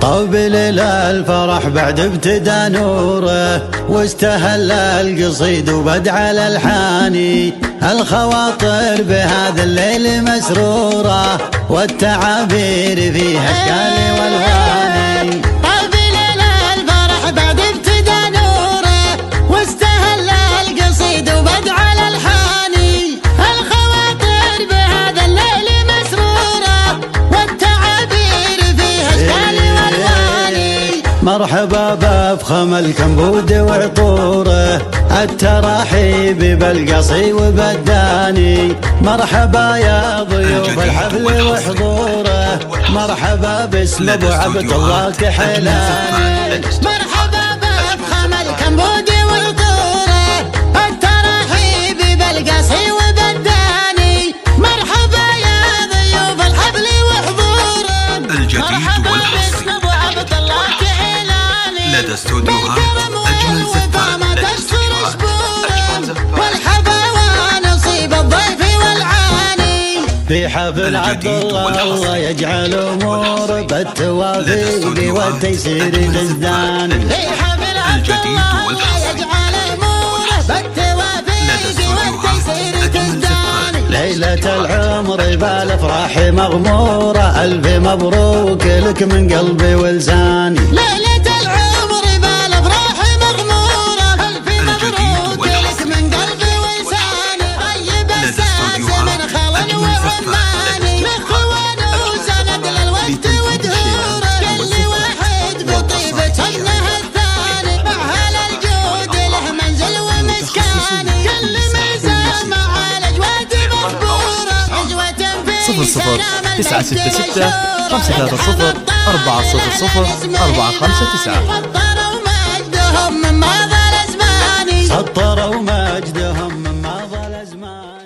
طاب ليل الفرح بعد ابتدى نوره، واستهل القصيد وبدع الالحاني. الخواطر بهذا الليل مسروره، والتعابير فيها اشكال والواني. طاب ليل الفرح بعد ابتدى نوره، واستهل القصيد وبدع الالحاني. الخواطر بهذا الليل مسروره، والتعابير فيها اشكال والواني. مرحبا بافخم الكمبود وعطوره، التراحيب بالقصي وبالداني. مرحبا يا ضيوف الحفل وحضوره، مرحبا باسم ابو عبد الله كحلاني. مرحبا بافخم الكمبود وعطوره، التراحيب بالقصي وبالداني. مرحبا يا ضيوف الحفل وحضوره، الجديد والحصري ابو عبد الله كحلاني. لدى استوديوهات أجمل زفان. والحبا ونصيب الضيف والعاني. في حفل عبد الله يجعل امور بالتوافيق والتيسير تزدان. في حفل عبد الله يجعل امور بالتوافيق والتيسير تزدان. ليلة العمر بالافراح مغمورة، الف مبروك لك من قلبي ولساني. ليلة العمر بالافراح مغمورة، الف مبروك لك من قلبي ولساني. طيب الساس من خول وعماني، مخوان وسند للوقت ودهوره. كل واحد بطيبة انه الثاني، اهل الجود له منزل ومسكاني. كل ميزان مع الاجواد مخبورة، عجوة في 00 966 530 400 459. سطروا مجدهم من ماضى الازمان. سطروا مجدهم من ماضى الازمان.